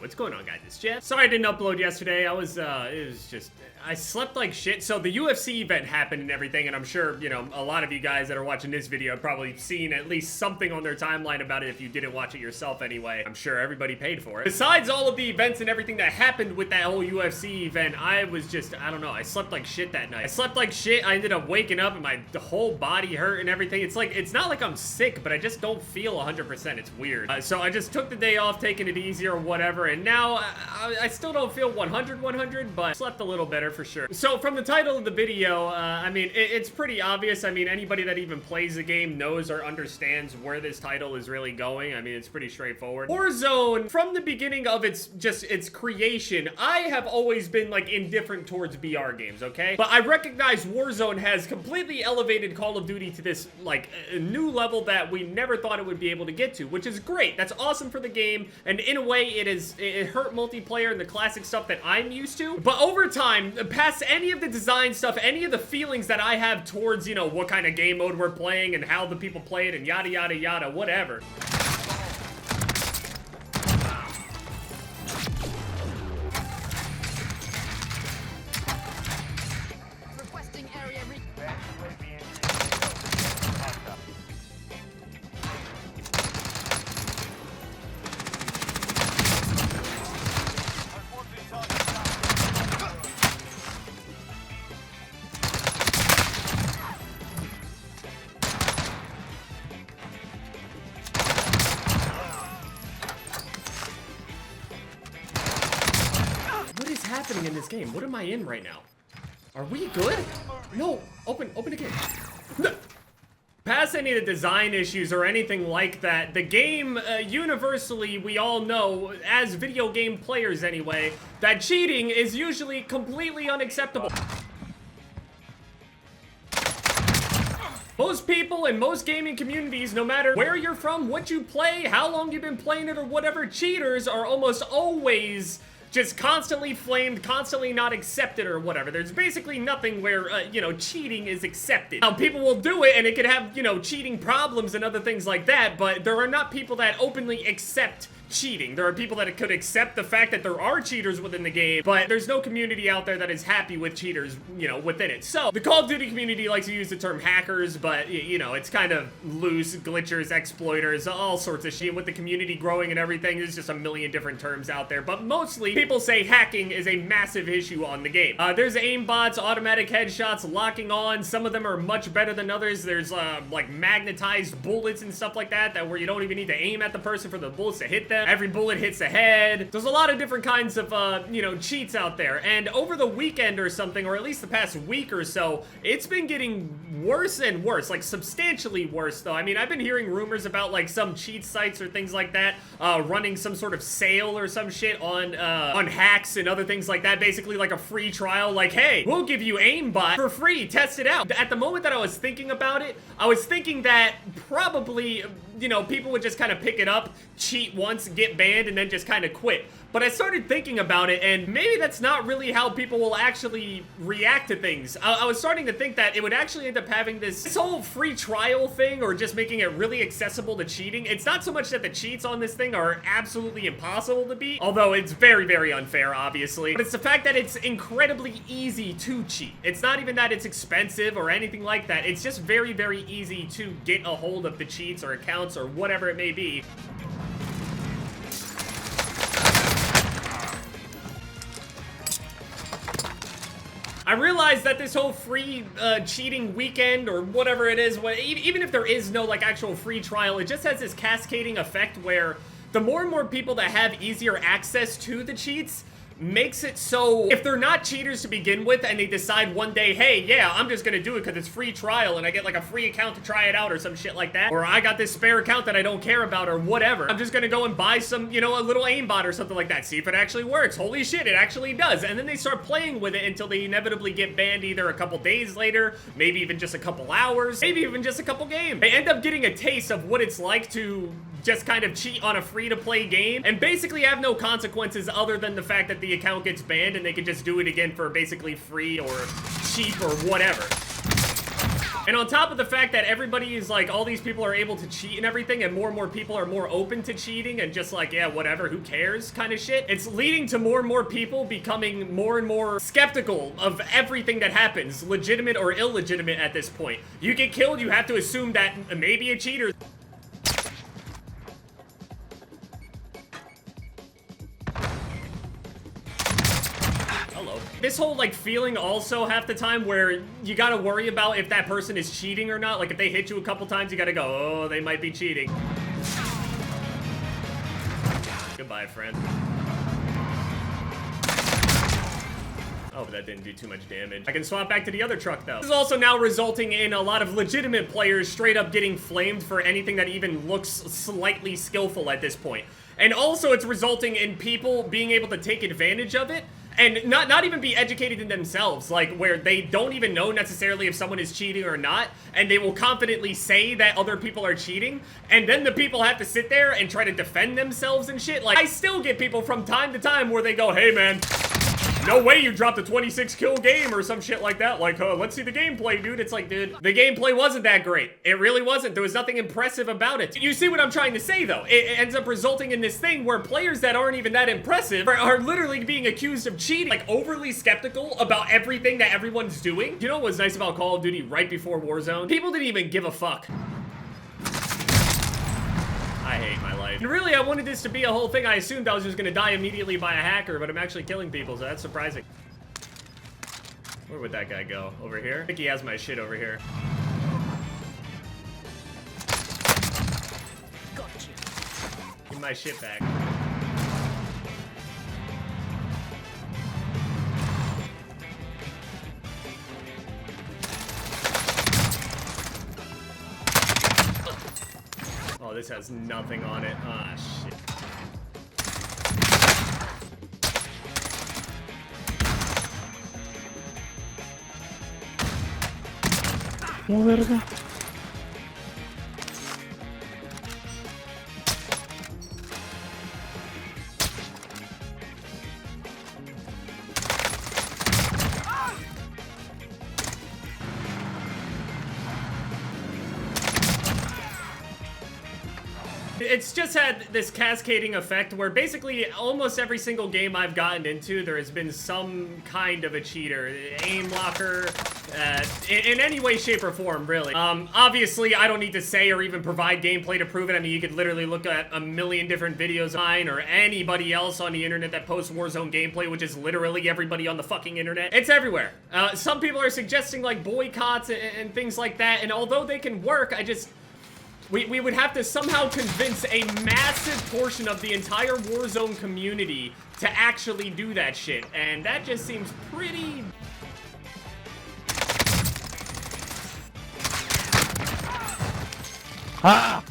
What's going on, guys? It's Jeff. Sorry I didn't upload yesterday. I slept like shit. So the UFC event happened and everything, and I'm sure, you know, a lot of you guys that are watching this video have probably seen at least something on their timeline about it if you didn't watch it yourself anyway. I'm sure everybody paid for it. Besides all of the events and everything that happened with that whole UFC event, I don't know, I slept like shit that night. I slept like shit. I ended up waking up and my whole body hurt and everything. It's like, it's not like I'm sick, but I just don't feel 100%. It's weird. So I just took the day off, taking it easy or whatever, and now I still don't feel 100, but slept a little better for sure. So from the title of the video, I mean, it's pretty obvious. I mean, anybody that even plays the game knows or understands where this title is really going. I mean, it's pretty straightforward. Warzone, from the beginning of its creation, I have always been like indifferent towards BR games, okay? But I recognize Warzone has completely elevated Call of Duty to this like a new level that we never thought it would be able to get to, which is great. That's awesome for the game, and in a way, it hurt multiplayer and the classic stuff that I'm used to. But over time, past any of the design stuff, any of the feelings that I have towards, you know, what kind of game mode we're playing and how the people play it and yada yada yada, whatever. Happening in this game? What am I in right now? Are we good? No, open again. Past any of the design issues or anything like that, the game, universally, we all know, as video game players anyway, that cheating is usually completely unacceptable. Most people in most gaming communities, no matter where you're from, what you play, how long you've been playing it, or whatever, cheaters are almost always just constantly flamed, constantly not accepted or whatever. There's basically nothing where, you know, cheating is accepted. Now, people will do it and it could have, you know, cheating problems and other things like that, but there are not people that openly accept cheating. There are people that could accept the fact that there are cheaters within the game, but there's no community out there that is happy with cheaters, you know, within it. So, the Call of Duty community likes to use the term hackers, but, you know, it's kind of loose. Glitchers, exploiters, all sorts of shit. With the community growing and everything, there's just a million different terms out there, but mostly, people say hacking is a massive issue on the game. There's aimbots, automatic headshots, locking on. Some of them are much better than others. There's, like, magnetized bullets and stuff like that where you don't even need to aim at the person for the bullets to hit them. Every bullet hits the head. There's a lot of different kinds of, you know, cheats out there. And over the weekend or something, or at least the past week or so, it's been getting worse and worse. Like, substantially worse, though. I mean, I've been hearing rumors about, like, some cheat sites or things like that, running some sort of sale or some shit on hacks and other things like that. Basically, like a free trial. Like, hey, we'll give you aimbot for free. Test it out. At the moment that I was thinking about it, I was thinking that probably, you know, people would just kind of pick it up, cheat once, get banned, and then just kind of quit. But I started thinking about it, and maybe that's not really how people will actually react to things. I was starting to think that it would actually end up having this whole free trial thing, or just making it really accessible to cheating. It's not so much that the cheats on this thing are absolutely impossible to beat, although it's very, very unfair, obviously. But it's the fact that it's incredibly easy to cheat. It's not even that it's expensive or anything like that. It's just very, very easy to get a hold of the cheats or accounts or whatever it may be. I realize that this whole free cheating weekend or whatever it is, even if there is no like actual free trial, it just has this cascading effect where the more and more people that have easier access to the cheats makes it so if they're not cheaters to begin with and they decide one day, hey, yeah, I'm just gonna do it because it's free trial and I get like a free account to try it out or some shit like that, or I got this spare account that I don't care about or whatever, I'm just gonna go and buy some, you know, a little aimbot or something like that, see if it actually works. Holy shit, it actually does. And then they start playing with it until they inevitably get banned either a couple days later, maybe even just a couple hours, maybe even just a couple games. They end up getting a taste of what it's like to just kind of cheat on a free-to-play game and basically have no consequences other than the fact that the account gets banned and they can just do it again for basically free or cheap or whatever. And on top of the fact that everybody is like, all these people are able to cheat and everything, and more people are more open to cheating and just like, yeah, whatever, who cares kind of shit. It's leading to more and more people becoming more and more skeptical of everything that happens, legitimate or illegitimate at this point. You get killed, you have to assume that maybe a cheater. Hello. This whole like feeling also half the time where you gotta worry about if that person is cheating or not. Like if they hit you a couple times, you gotta go, oh, they might be cheating. Goodbye, friend. Oh, but that didn't do too much damage. I can swap back to the other truck, though. This is also now resulting in a lot of legitimate players straight up getting flamed for anything that even looks slightly skillful at this point. And also, it's resulting in people being able to take advantage of it and not even be educated in themselves, like where they don't even know necessarily if someone is cheating or not, and they will confidently say that other people are cheating, and then the people have to sit there and try to defend themselves and shit. Like, I still get people from time to time where they go, hey man, no way you dropped a 26 kill game or some shit like that. Like, let's see the gameplay, dude. It's like, dude, the gameplay wasn't that great. It really wasn't. There was nothing impressive about it. You see what I'm trying to say, though? It ends up resulting in this thing where players that aren't even that impressive are literally being accused of cheating. Like, overly skeptical about everything that everyone's doing. You know what was nice about Call of Duty right before Warzone? People didn't even give a fuck. I hate my life. And really, I wanted this to be a whole thing. I assumed I was just gonna die immediately by a hacker, but I'm actually killing people, so that's surprising. Where would that guy go? Over here? I think he has my shit over here. Gotcha. Give my shit back. Oh, this has nothing on it. Ah, shit. Oh, verga. It's just had this cascading effect where basically almost every single game I've gotten into, there has been some kind of a cheater, aim locker, in any way, shape, or form, really. Obviously, I don't need to say or even provide gameplay to prove it. I mean, you could literally look at a million different videos of mine or anybody else on the internet that posts Warzone gameplay, which is literally everybody on the fucking internet. It's everywhere. Some people are suggesting, like, boycotts and things like that, and although they can work, we would have to somehow convince a massive portion of the entire Warzone community to actually do that shit, and that just seems pretty... Ah!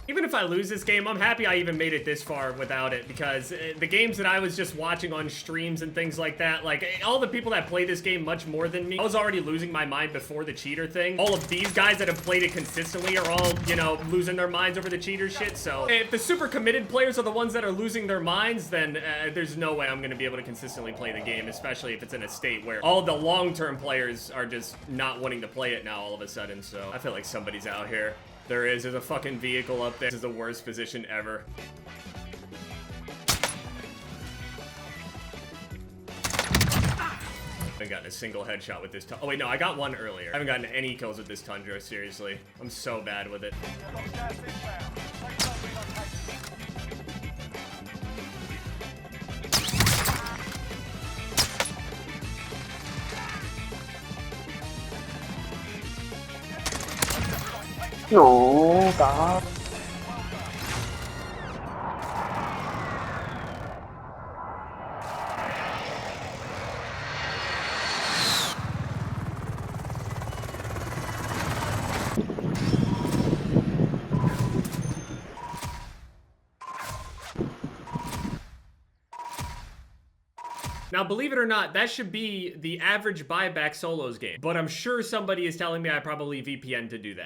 Even if I lose this game, I'm happy I even made it this far without it, because the games that I was just watching on streams and things like that, like, all the people that play this game much more than me, I was already losing my mind before the cheater thing. All of these guys that have played it consistently are all, you know, losing their minds over the cheater shit, so if the super committed players are the ones that are losing their minds, then there's no way I'm gonna be able to consistently play the game, especially if it's in a state where all the long-term players are just not wanting to play it now all of a sudden, so I feel like somebody's out here. There's a fucking vehicle up there. This is the worst position ever. I haven't gotten a single headshot with this Oh wait, no, I got one earlier. I haven't gotten any kills with this Tundra, seriously. I'm so bad with it. No, God. Now, believe it or not, that should be the average buyback solos game, but I'm sure somebody is telling me I probably VPN to do that.